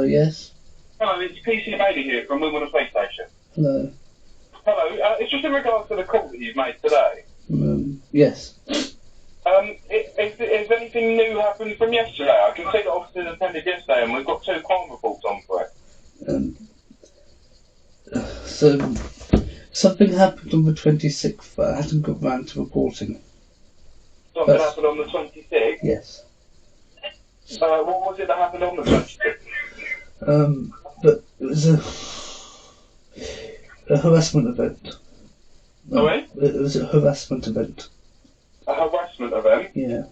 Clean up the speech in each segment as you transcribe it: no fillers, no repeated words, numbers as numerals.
Yes. Hello, it's PC Bailey here from Wimbledon Police Station. Hello. Hello, it's just in regards to the call that you've made today. Yes. Has anything new happened from yesterday? I can see that officers attended yesterday and we've got 2 crime reports on for it. So, something happened on the 26th, but I hadn't got round to reporting. Something happened on the 26th? Yes. What was it that happened on the 26th? But it was a harassment event. Sorry? It was a harassment event. A harassment event? Yeah.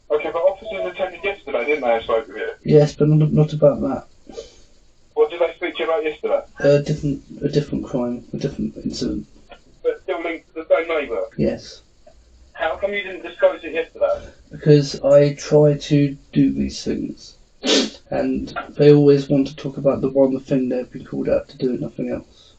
Okay, but officers attended yesterday, didn't they, and spoke with you? Yes, but not about that. What did they speak to you about yesterday? A different crime, a different incident. But still linked to the same neighbour? Yes. How come you didn't disclose it yesterday? Because I try to do these things, and they always want to talk about the one thing they've been called out to do and nothing else.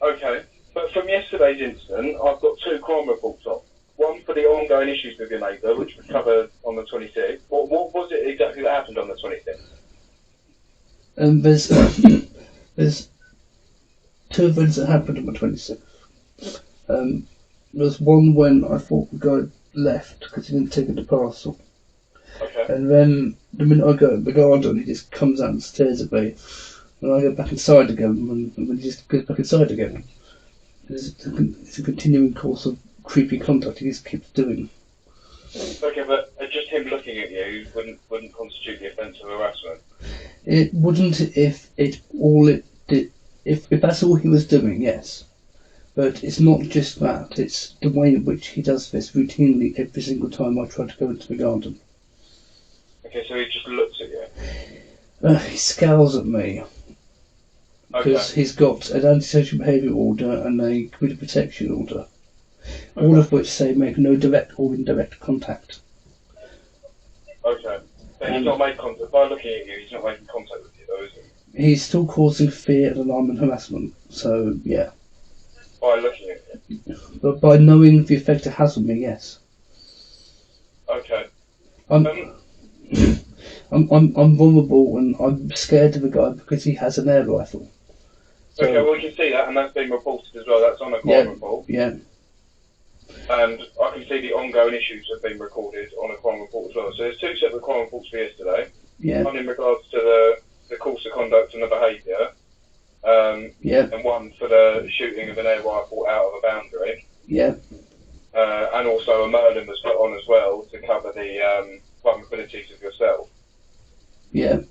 Okay, but from yesterday's incident, I've got 2 crime reports on. One for the ongoing issues with your neighbour, which was covered on the 26th. What was it exactly that happened on the 26th? There's 2 events that happened on the 26th. There's one when I thought the guy left because he didn't take the parcel. Okay. And then the minute I go in the garden, he just comes out and stares at me. And I go back inside again, and he just goes back inside again. It's a continuing course of creepy contact he just keeps doing. Okay, but just him looking at you wouldn't constitute the offence of harassment? It wouldn't if that's all he was doing, yes. But it's not just that, it's the way in which he does this routinely every single time I try to go into the garden. Okay, so he just looks at you? He scowls at me. Because he's got an antisocial behaviour order and a community protection order. Okay. All of which say make no direct or indirect contact. Okay. But he's not made contact, by looking at you, he's not making contact with you though, is he? He's still causing fear and alarm and harassment, so yeah. By looking at you? But by knowing the effect it has on me, yes. Okay. I'm vulnerable and I'm scared of the guy because he has an air rifle. So, okay, well we can see that and that's been reported as well, that's on a crime report. Yeah. And I can see the ongoing issues have been recorded on a crime report as well. So there's 2 separate crime reports for yesterday. Yeah. One in regards to the course of conduct and the behaviour. And one for the shooting of an air rifle out of a boundary. Yeah. And also a Merlin was put on as well to cover the vulnerabilities of yourself. Yeah.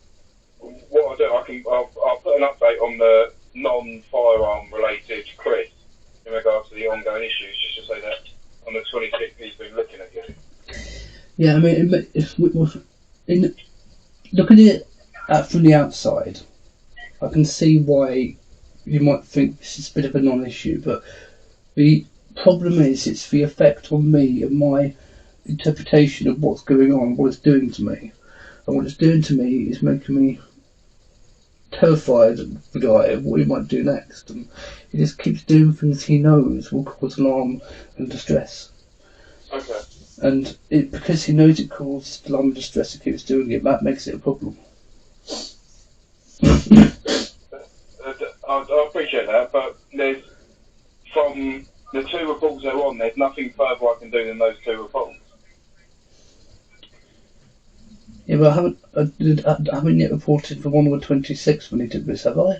What I'll do, I'll put an update on the non-firearm related Chris in regards to the ongoing issues, just to say that on the 26th he's been looking at you. Yeah, I mean, looking at it from the outside, I can see why you might think this is a bit of a non-issue, but the problem is it's the effect on me and my interpretation of what's going on, what it's doing to me. And what it's doing to me is making me terrified of the guy, of what he might do next. And he just keeps doing things he knows will cause alarm and distress. Okay. And because he knows it causes alarm and distress, he keeps doing it, that makes it a problem. I appreciate that, but there's, from the 2 reports they're on, there's nothing further I can do than those 2 reports. Yeah, but I haven't yet reported the one on the 26th when he did this, have I?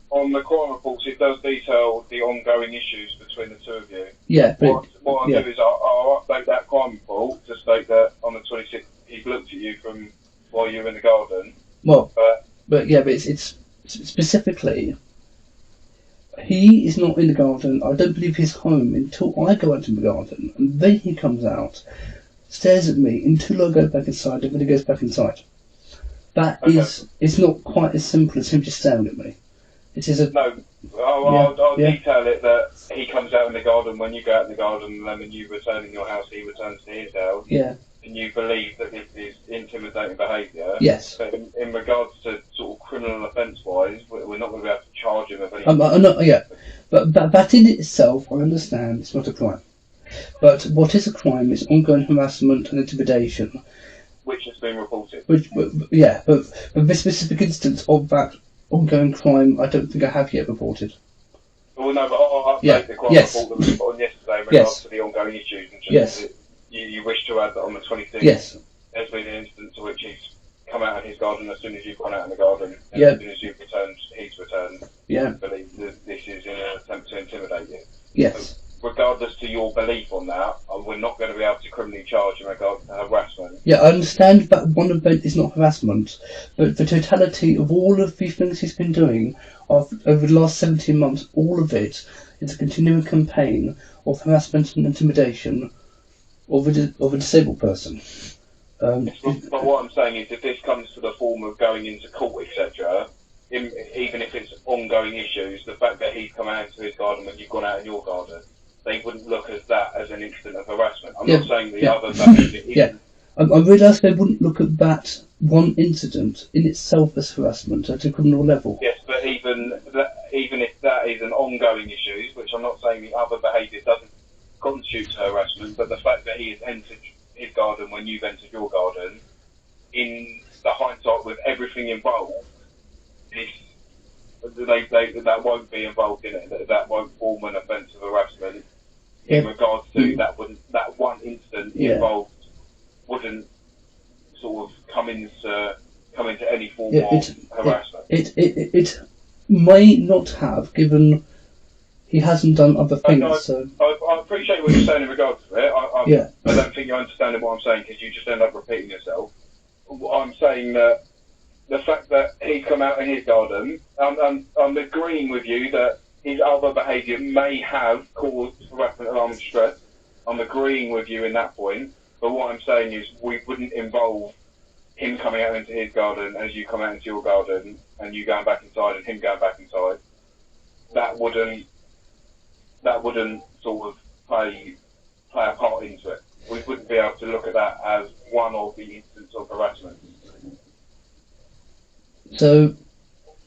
On the crime reports, it does detail the ongoing issues between the 2 of you. Yeah, but what I'll do is I'll update that crime report to state that on the 26th he's looked at you from while you were in the garden. Well, but it's specifically, he is not in the garden. I don't believe he's home until I go out in the garden, and then he comes out, stares at me until I go back inside, and then he goes back inside. That is, it's not quite as simple as him just staring at me. It is a... No, I'll detail it that he comes out in the garden when you go out in the garden, and then when you return in your house, he returns to his house. Yeah. And you believe that this is intimidating behaviour. Yes. But in regards to sort of criminal offence-wise, we're not going to be able to charge him of anything. But that in itself, I understand, it's not a crime. But what is a crime is ongoing harassment and intimidation, which has been reported. but this specific instance of that ongoing crime, I don't think I have yet reported. Well, no, but I'll update the crime report that was put on yesterday in regards to the ongoing issues. And just you wish to add that on the 26th, there's been an instance in which he's come out of his garden as soon as you've gone out in the garden, and as soon as you've returned, he's returned. I believe that this is in an attempt to intimidate you. Yes. So regardless to your belief on that, we're not going to be able to criminally charge in regard to harassment. Yeah, I understand that one event is not harassment, but the totality of all of the things he's been doing over the last 17 months, all of it is a continuing campaign of harassment and intimidation of a disabled person. But what I'm saying is, if this comes to the form of going into court, etc., even if it's ongoing issues, the fact that he's come out into his garden when you've gone out in your garden, they wouldn't look at that as an incident of harassment. I'm not saying the other behaviour isn't. I realise they wouldn't look at that one incident in itself as harassment at a criminal level. Yes, but even if that is an ongoing issue, which I'm not saying the other behaviour doesn't constitute harassment, but the fact that he has entered his garden when you've entered your garden, in the hindsight with everything involved, that won't be involved in it. That won't form an offence of harassment in regards to that one incident involved wouldn't sort of come into any form of harassment. It may not have, given he hasn't done other things. I appreciate what you're saying in regards to it. I don't think you're understanding what I'm saying, because you just end up repeating yourself. I'm saying that the fact that he's come out in his garden, I'm agreeing with you that his other behaviour may have caused harassment, alarm and distress. I'm agreeing with you in that point. But what I'm saying is, we wouldn't involve him coming out into his garden as you come out into your garden, and you going back inside and him going back inside. That wouldn't sort of play a part into it. We wouldn't be able to look at that as one of the instances of harassment. So,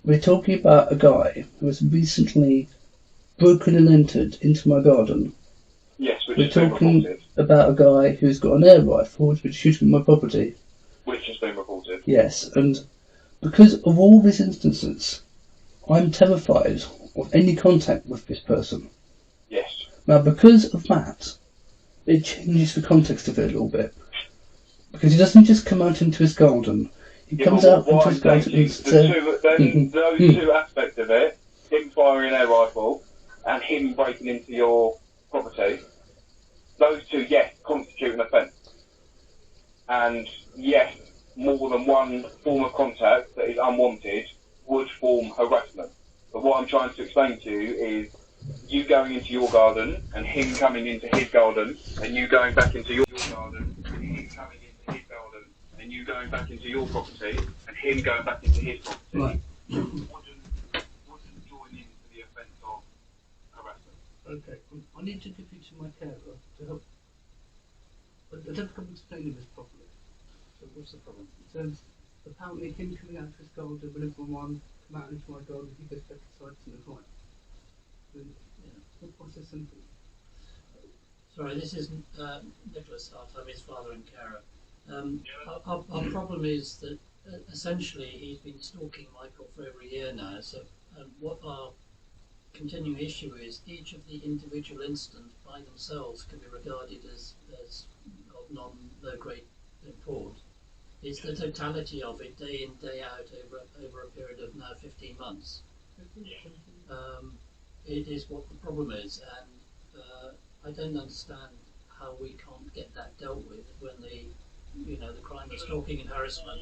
we're talking about a guy who has recently broken and entered into my garden. Yes, which we're has been talking reported. About a guy who's got an air rifle who's been shooting my property. Which has been reported. Yes, and because of all these instances, I'm terrified of any contact with this person. Yes. Now, because of that, it changes the context of it a little bit. Because he doesn't just come out into his garden. He comes out into his garden and... Those two aspects of it, him firing an air rifle and him breaking into your property, those two, yes, constitute an offence. And yes, more than one form of contact that is unwanted would form harassment. But what I'm trying to explain to you is, you going into your garden and him coming into his garden, and you going back into your garden and him coming into his garden, and you going back into your property and him going back into his property, wouldn't join into the offence of harassment. Okay, I need to give you to my carer to help. But I don't come explaining this properly. So what's the problem? It says, apparently him coming out of his garden, when everyone come out into my garden, he goes back inside to the client. What's so simple? Sorry, this is Nicholas Hart. I'm his father and carer. Our problem is that essentially he's been stalking Michael for over a year now. So what our continuing issue is, each of the individual incidents by themselves can be regarded as of no great import. It's the totality of it, day in, day out, over a period of now 15 months. It is what the problem is, and I don't understand how we can't get that dealt with when the crime of stalking and harassment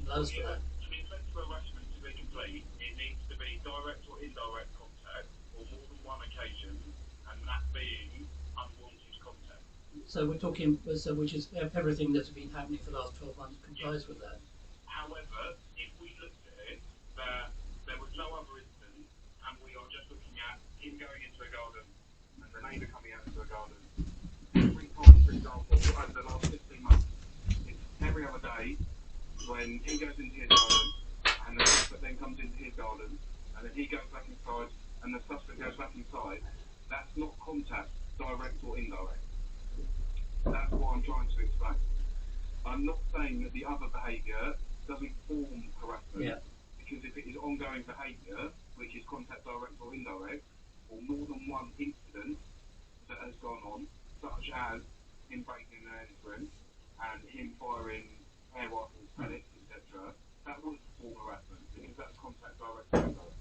allows for that. To be effective harassment to be complete, it needs to be direct or indirect contact, or more than one occasion, and that being unwanted contact. So we're talking, which is everything that's been happening for the last 12 months complies with that. However, if we looked at it, that there was no other instance, and we are just looking at him going into a garden and the neighbour coming out into a garden, every time, for example, over the last 15 months, it's every other day when he goes into his garden and the suspect then comes into his garden and then he goes back inside and the suspect goes back inside, that's not contact, direct or indirect. That's what I'm trying to explain. I'm not saying that the other behaviour doesn't form harassment, Yeah. because if it is ongoing behaviour, which is contact direct or indirect, or more than one incident that has gone on, such as him breaking an entering and him firing air rifles, pellets, etc., that would form harassment, because that's contact direct or indirect.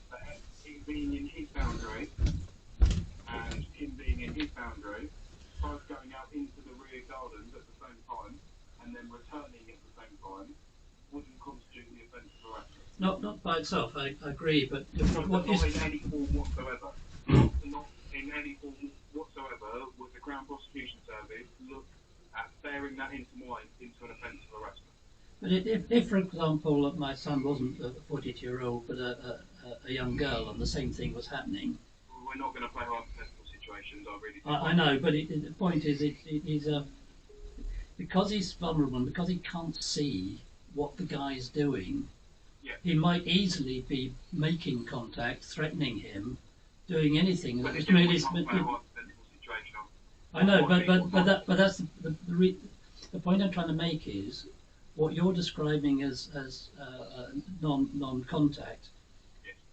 But him being in his boundary and him being in his boundary, both going out into the rear gardens at the same time and then returning at the same time, wouldn't constitute the offence of harassment. Not by itself, I agree, but Not in any form whatsoever. Not in any form whatsoever would the Crown Prosecution Service look at bearing that into mind into an offence of harassment. But if, for example, my son wasn't a 42-year-old but a young girl and the same thing was happening. We're not going to play hypothetical situations, I really do. I know, but the point is, because he's vulnerable and because he can't see what the guy's doing, yeah. He might easily be making contact, threatening him, doing anything. But It's really, I know, but that's the point I'm trying to make is what you're describing as non-contact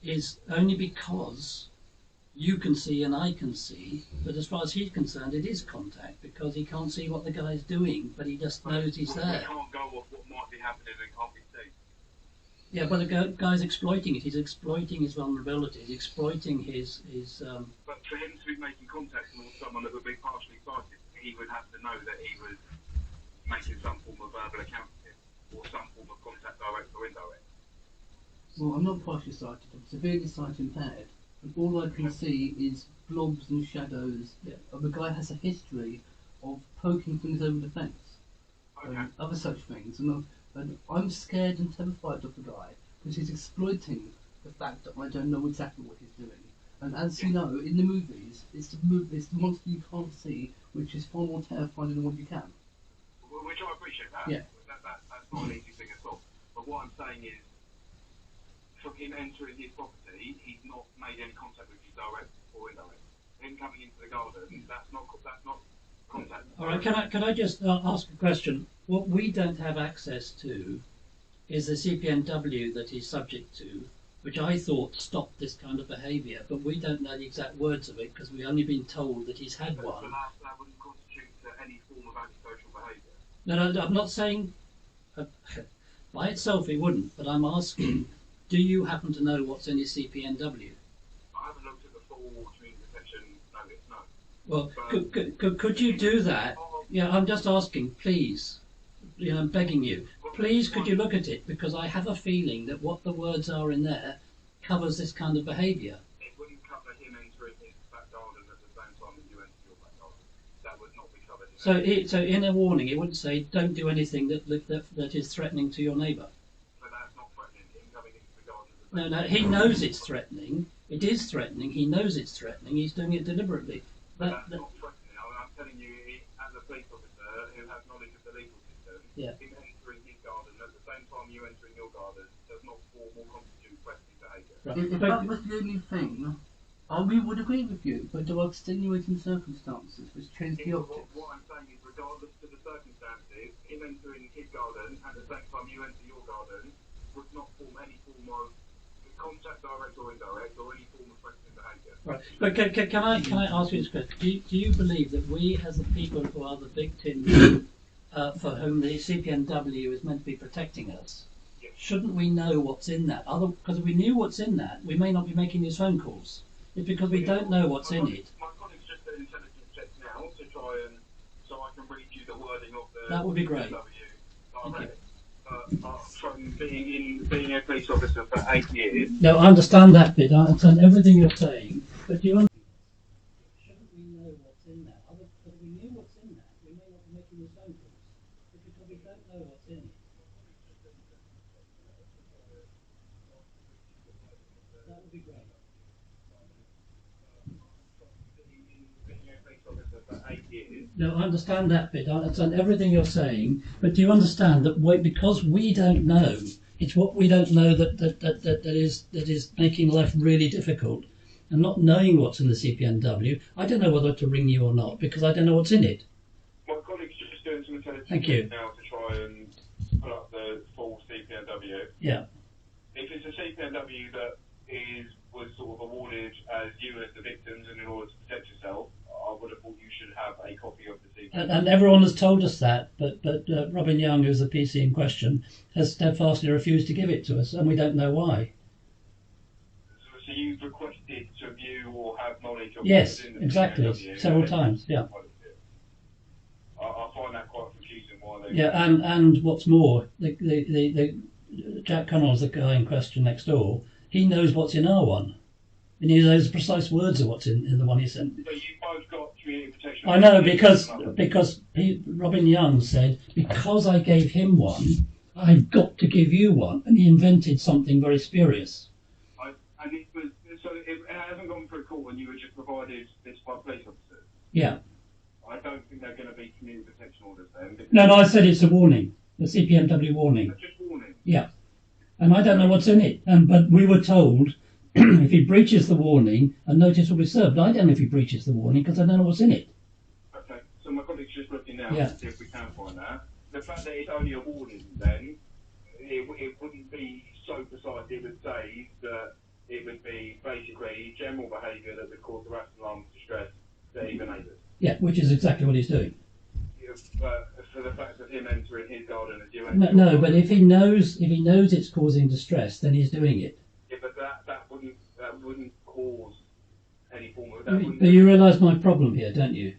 is only because you can see and I can see, but as far as he's concerned, it is contact because he can't see what the guy's doing, but he just knows he's there. We can't go off what might be happening and can't be seen. Yeah, but the guy's exploiting it. He's exploiting his vulnerability. He's exploiting his. But for him to be making contact with someone that would be partially sighted, he would have to know that he was making some form of verbal account or some form of contact, direct or indirect. Well, I'm not partially sighted. I'm severely sight impaired, and all I can see is blobs and shadows. Yeah. And the guy has a history of poking things over the fence, Okay. and other such things, and I'm scared and terrified of the guy because he's exploiting the fact that I don't know exactly what he's doing. And as you know, in the movies, it's the monster you can't see, which is far more terrifying than what you can. Which I appreciate that. Yeah. That's not an easy thing at all. But what I'm saying is, from him entering his property, he's not made any contact with you, direct or indirect. Him coming into the garden, that's not contact. All right, can I just ask a question? What we don't have access to is the CPNW that he's subject to, which I thought stopped this kind of behaviour, but we don't know the exact words of it because we've only been told that he's had one. So that wouldn't constitute any form of antisocial behaviour. No, I'm not saying by itself it wouldn't, but I'm asking, do you happen to know what's in his CPNW? I haven't looked at the full community protection notice, no. Well, could you do that? Yeah, I'm just asking, please. You know, I'm begging you. Please, could you look at it? Because I have a feeling that what the words are in there covers this kind of behaviour. It wouldn't cover him entering his back garden at the same time that you enter your back garden. That would not be covered. So in a warning, it wouldn't say, don't do anything that is threatening to your neighbour. But that's not threatening, him coming into the garden at the same No, he knows it's threatening. It is threatening. He knows it's threatening. He's doing it deliberately. That's not threatening. I'm telling you, as a police officer who has knowledge of the legal system, Yeah. him entering his garden at the same time you entering your garden does not form or constitute threatening behaviour. Right. If that was the only thing, we would agree with you, but there are extenuating circumstances which change the optics. What I'm saying is, regardless of the circumstances, him entering his garden at the same time you enter your garden would not form any form of contact, direct or indirect, or any form of threatening behaviour. Right. But can I ask you this question? Do you believe that we, as the people who are the victims, for whom the CPNW is meant to be protecting us, Yes. shouldn't we know what's in that? Because if we knew what's in that, we may not be making these phone calls. It's because we don't know what's in it. My colleague's just doing intelligence checks now to try and so I can read you the wording of the. That would be great. Thank you. From being a police officer for 8 years. No, I understand that bit. I understand everything you're saying. But do you understand? Shouldn't we know what's in that? Because if we knew what's in that, we may not be making these phone calls. It's because we don't know what's in it. That would be great. Being a police officer for 8 years. No, I understand that bit. I understand everything you're saying. But do you understand that because we don't know, it's what we don't know that is making life really difficult. And not knowing what's in the CPNW, I don't know whether to ring you or not because I don't know what's in it. My colleague's just doing some intelligence Thank you. now to try try and pull up the full CPNW. Yeah. If it's a CPNW that was sort of awarded as you as the victims and in order to protect yourself, I would have thought you should have a copy of the CPNW. And everyone has told us that, but Robin Young, who's the PC in question, has steadfastly refused to give it to us, and we don't know why. So you've requested to view or have knowledge of Yes, what's in the exactly, CPNW, several times, yeah. I find that quite confusing. Why they Yeah, and what's more, the Jack Connell's the guy in question next door. He knows what's in our one, and he knows the precise words of what's in the one he sent. So you both got community protection. I know because Robin Young said, because I gave him one, I've got to give you one, and he invented something very spurious. And it hasn't gone through court, and you were just provided this by police officers. Yeah. I don't think they're going to be community protection orders then. No, I said it's a warning, a CPMW warning. Just warning. Yeah. And I don't know what's in it. But we were told if he breaches the warning, a notice will be served. I don't know if he breaches the warning because I don't know what's in it. Okay, so my colleague's just looking now Yeah. to see if we can find that. The fact that it's only a warning then, it wouldn't be so precise. It would say that it would be basically general behaviour that would cause harassment, alarm, distress to even neighbours. Yeah, which is exactly what he's doing. But for the fact of him entering his garden as you No, but if he knows it's causing distress, then he's doing it. Yeah, but that wouldn't cause any form of. But you realise my problem here, don't you?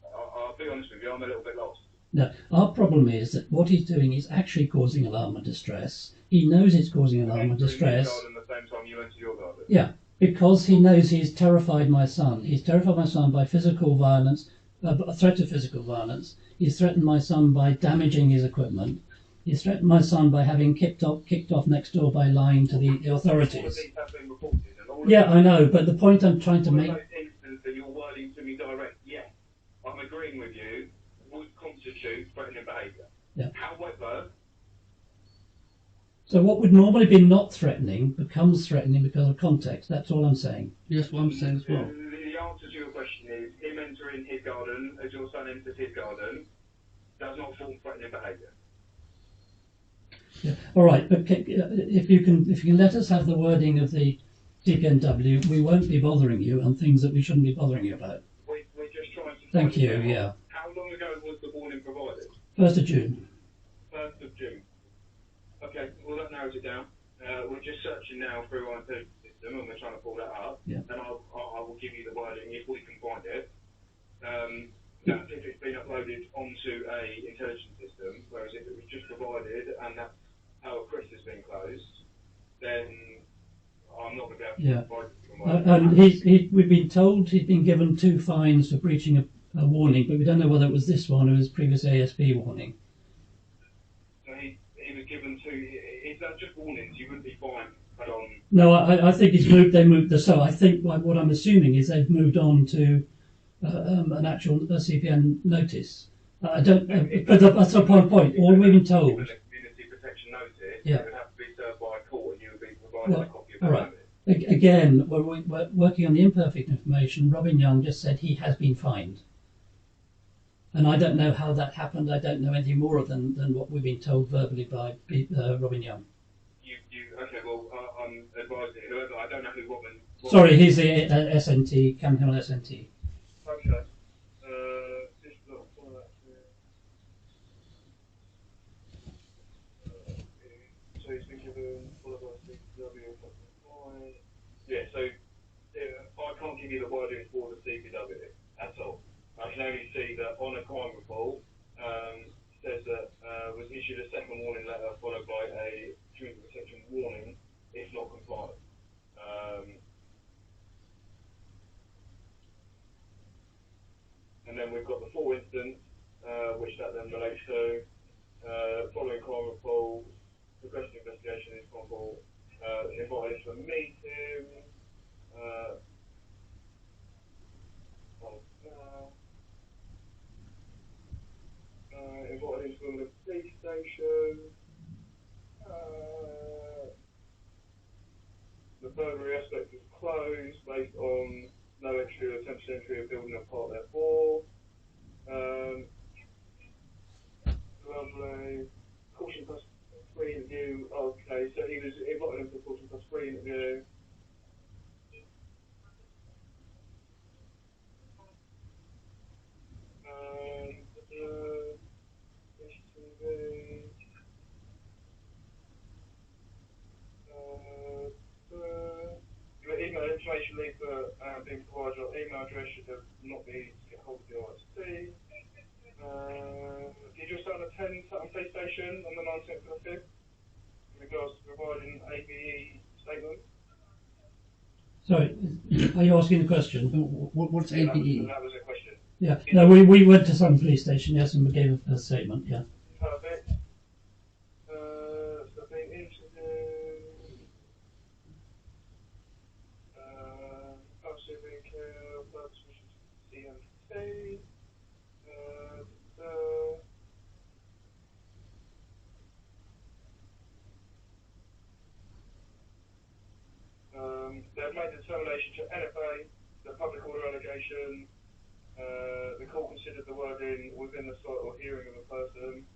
I'll be honest with you, I'm a little bit lost. No, our problem is that what he's doing is actually causing alarm and distress. He knows it's causing alarm and distress. At the same time you enter your garden. Yeah, because he knows he's terrified my son. He's terrified my son by physical violence, a threat of physical violence. He's threatened my son by damaging his equipment. He's threatened my son by having kicked off next door by lying to the authorities. All of these have been reported. Yeah, I know, but the point I'm trying to make. Those instances that you're wording to me direct, yes, I'm agreeing with you, would constitute threatening behaviour. Yeah. However. So what would normally be not threatening becomes threatening because of context. That's all I'm saying. Yes, what I'm saying as well. The answer to your question is him entering his garden as your son enters his garden does not form threatening behaviour. Yeah. All right, but if you can let us have the wording of the CPNW, we won't be bothering you on things that we shouldn't be bothering you about. We're just trying to. Thank you. Yeah. How long ago was the warning provided? 1st of June. 1st of June. Okay, well that narrows it down. We're just searching now through our intelligence system and we're trying to pull that up. Yeah. And I will give you the wording if we can find it. That's if it's been uploaded onto a intelligence system, whereas if it was just provided and that's how a Chris has been closed, then I'm not going to be able to provide it. And we've been told he's been given 2 fines for breaching a warning, but we don't know whether it was this one or his previous ASP warning. So he was given 2. If that's just warnings, you wouldn't be fined. No, I think they moved. So I think what I'm assuming is they've moved on to an actual CPN notice. I don't. But that's the point. All we've been told. Community protection notice. Yeah. It would have to be served by a court, and you would be provided a copy of that. All right. Again, we're working on the imperfect information. Robin Young just said he has been fined. And I don't know how that happened. I don't know anything more than what we've been told verbally by Robin Young. Okay, well, I'm advising whoever, I don't know who Robin... Sorry, he's the SNT, Cam Hill SNT. Okay. Just look for that. So he's been given followed by CPW. Yeah, so I can't give you the wording for the CPW at all. I can only see that on a crime report, says that was issued a second warning letter followed by a community protection warning if not compliant. And then we've got the full instance, which that then relates to. Following crime report, progressive investigation is possible. Invited to a meeting. Invited into the police station. The burglary aspect is closed based on no entry or attempted entry of building a part therefore. email address should have not been able to get hold of the ISP. Did you start attend Sutton Police Station on the 19th of the 5th in regards to providing ABE statement? Sorry, are you asking the question? What's Yeah, ABE? that was a question. Yeah, no, we went to some police station, yes, and we gave a statement, yeah. Perfect. So being interviewed, civic blood CMT, they've made a determination to NFA, the public order allegation. The court considered the wording within the sight or hearing of a person.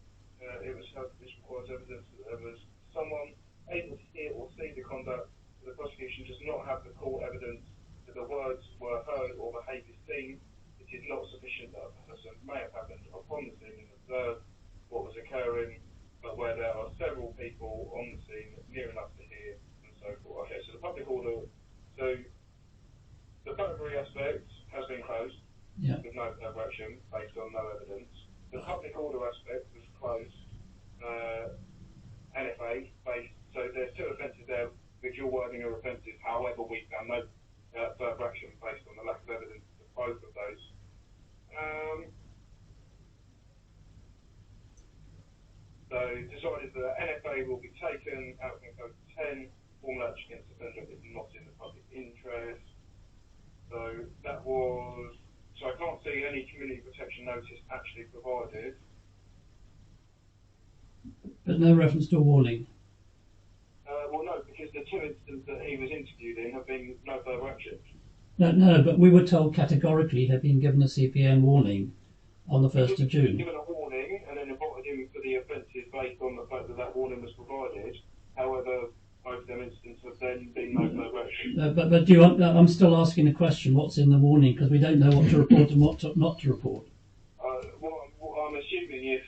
It was held that this requires evidence that there was someone able to hear or see the conduct. The prosecution does not have the court evidence that the words were heard or behaviour seen. It is not sufficient that a person may have happened upon the scene and observed what was occurring, but where there are several people on the scene near enough to hear and so forth. Okay, so the public order, so the burglary aspect has been closed. Yeah. With no further action based on no evidence. The public order aspect was closed, NFA based. So there's two offences there, which your wording are offences. However, we found no further action based on the lack of evidence of both of those. So decided that NFA will be taken out from code 10. Formal action against the offender is not in the public interest. So that was. So I can't see any community protection notice actually provided. But no reference to a warning? Well, no, because the two incidents that he was interviewed in have been no further action. No, but we were told categorically he had been given a CPN warning on the 1st of June. Given a warning and then invited him for the offences based on the fact that that warning was provided. However, both of them incidents have then been no further action. But do you want, I'm still asking the question, what's in the warning? Because we don't know what to report and what not to report. What I'm assuming if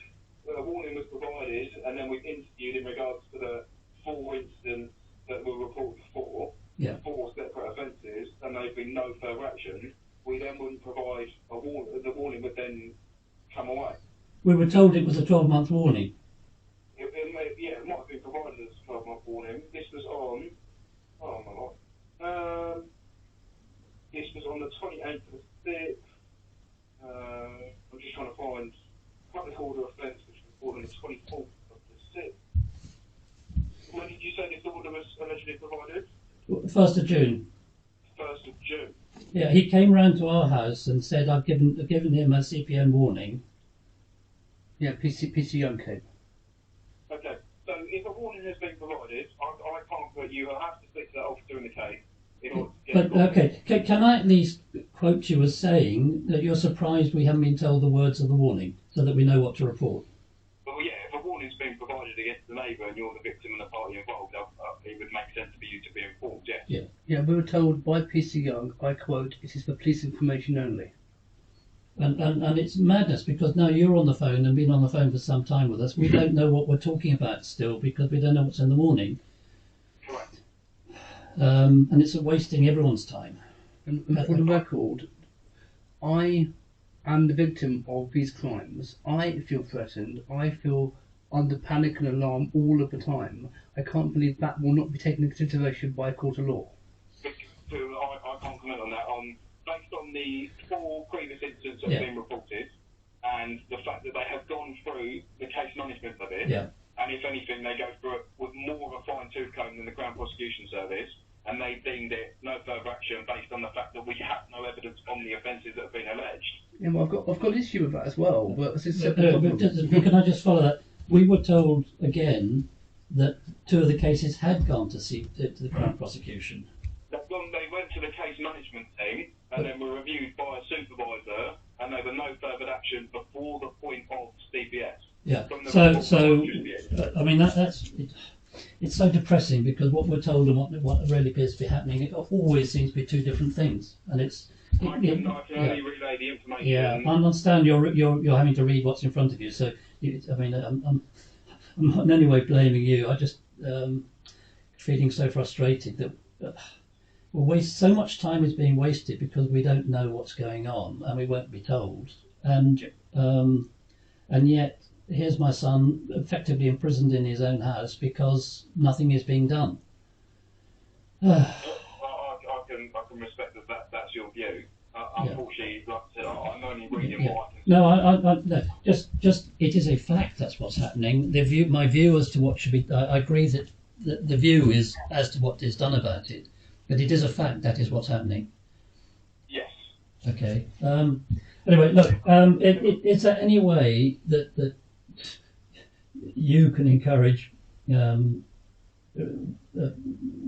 a warning was provided and then we've interviewed in regards to the 4 incidents that were reported before, yeah. 4 separate offences, and they've been no further action, we then wouldn't provide a warning. The warning would then come away. We were told it was a 12-month warning. It might have been provided as a 12-month warning. This was on, this was on the 28th of the 6th. I'm just trying to find public order offence, which was reported on the 24th of the 6th. When did you say this order was allegedly provided? 1st of June. 1st of June. Yeah, he came round to our house and said I've given him a CPN warning. Yeah, PC Young came. Okay, so if a warning has been provided, I can't, but you have to speak to that officer in the case in order to get But okay, can I at least quote you as saying that you're surprised we haven't been told the words of the warning so that we know what to report? Well, yeah, if a warning's been provided against the neighbour and you're the victim and the party involved, it would make sense for you to be informed, yes. Yeah, we were told by PC Young, I quote, it is for police information only. And it's madness because now you're on the phone and been on the phone for some time with us. We don't know what we're talking about still because we don't know what's in the warning. Correct. And it's wasting everyone's time. And for the record, I am the victim of these crimes. I feel threatened. I feel under panic and alarm all of the time. I can't believe that will not be taken into consideration by a court of law. So I can't comment on that. Based on the 4 previous incidents that have been reported and the fact that they have gone through the case management of it, and if anything, they go through it with more of a fine-tooth comb than the Crown Prosecution Service, and they deemed it no further action based on the fact that we have no evidence on the offences that have been alleged. Yeah, well, I've got an issue with that as well, but it's a separate problem. Can I just follow that? We were told again that 2 of the cases had gone to the Crown Prosecution. They went to the case management team and then were reviewed by a supervisor, and there were no further action before the point of CPS. Yeah. So I mean it's so depressing because what we're told and what really appears to be happening, it always seems to be 2 different things, and it's. I can only relay the information. Yeah, I understand you're having to read what's in front of you. So I'm not in any way blaming you. I just feeling so frustrated that. Well, so much time is being wasted because we don't know what's going on and we won't be told. And yet, here's my son effectively imprisoned in his own house because nothing is being done. I can respect that's your view. Unfortunately, like I said, I'm only reading what I can. No, just it is a fact. That's what's happening. My view as to what should be. I agree that the view is as to what is done about it, but it is a fact that is what's happening. Yes. Okay. Anyway, look. Is there any way that you can encourage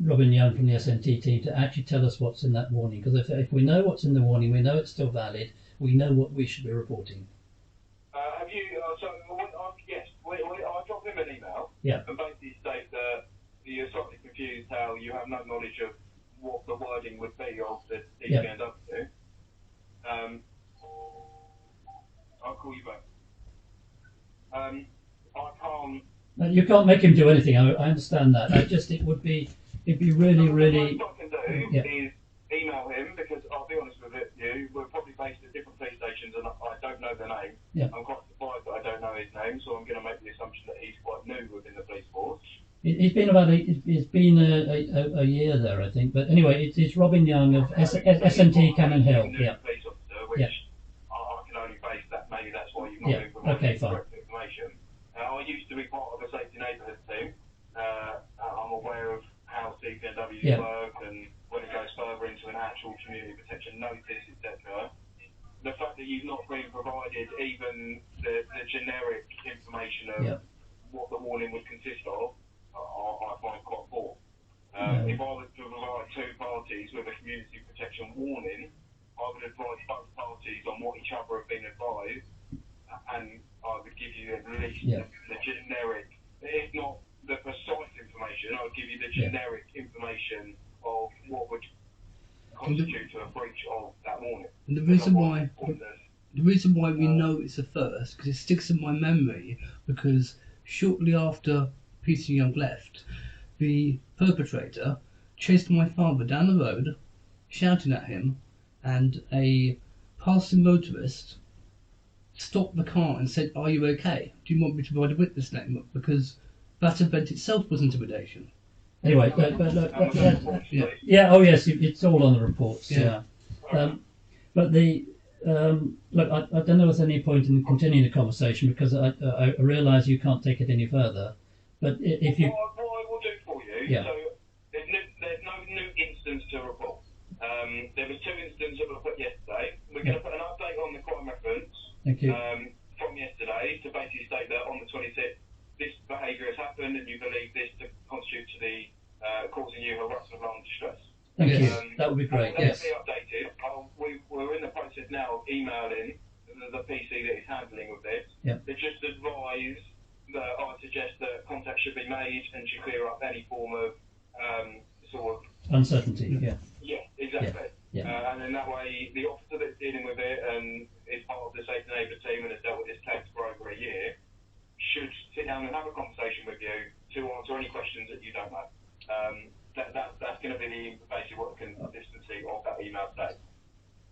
Robin Young from the SNT team to actually tell us what's in that warning? Because if we know what's in the warning, we know it's still valid. We know what we should be reporting. Have you? Yes. I'll drop him an email. Yeah. And basically state that you're slightly confused how you have no knowledge of what the wording would be of the DPNW. I'll call you back. I can't. You can't make him do anything. I understand that. It'd be really. What I can do is email him, because I'll be honest with you, we're probably based at different police stations and I don't know the name. Yeah. I'm quite surprised that I don't know his name, so I'm going to make the assumption that he's quite new within the police force. It's been a year there, I think. But anyway, it's Robin Young of SNT Cannon Hill. Yeah. Police officer, which I can only base that. Maybe that's why you've not been provided correct information. I used to be part of a safety neighbourhood team. I'm aware of how CPNWs work and when it goes further into an actual community protection notice, etc. The fact that you've not been provided even the generic information of what the warning would consist of, I find quite poor. If I was to provide two parties with a community protection warning, I would advise both parties on what each other have been advised, and I would give you at least the generic, if not the precise information, I would give you the generic information of what would constitute a breach of that warning. And the reason why we know it's a first, because it sticks in my memory, because shortly after Peter Young left, the perpetrator chased my father down the road, shouting at him, and a passing motorist stopped the car and said, "Are you okay? Do you want me to provide a witness statement?" Because that event itself was intimidation. Anyway, oh yes, it's all on the reports. Yeah. But look, I don't know if there's any point in continuing the conversation because I realise you can't take it any further. But if you, what I will do for you, so there's no new instance to report. There was 2 instances that were put yesterday. We're going to put an update on the crime reference. Thank you. From yesterday to basically state that on the 26th, this behaviour has happened and you believe this to constitute to the causing you harassment, alarm, distress. Thank you. That would be great. Yes. Be updated. We're in the process now of emailing the PC that is handling with this. Yeah. To just advise that I suggest that contact should be made and should clear up any form of sort of uncertainty. Yeah. Yeah, exactly. Yeah. And in that way, the officer that's dealing with it and is part of the safety neighbour team and has dealt with this case for over a year should sit down and have a conversation with you to answer any questions that you don't know. That's going to be basically what the consistency of that email says.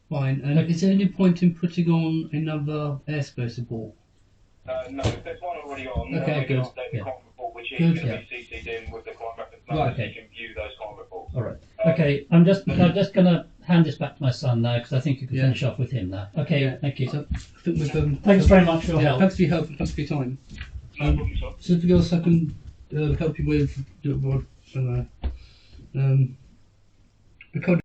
Fine. And is there any point in putting on another airspace report? No, if there's one already on, okay, good. Update the crime report, which is going to be CC'd in with the crime reference number, so you can view those crime reports. All right. Okay, I'm just going to hand this back to my son now because I think you can finish off with him now. Okay, thank you. So, I think we've, thanks very much for your help. Thanks for your help and thanks for your time. So if you else I can help you with, the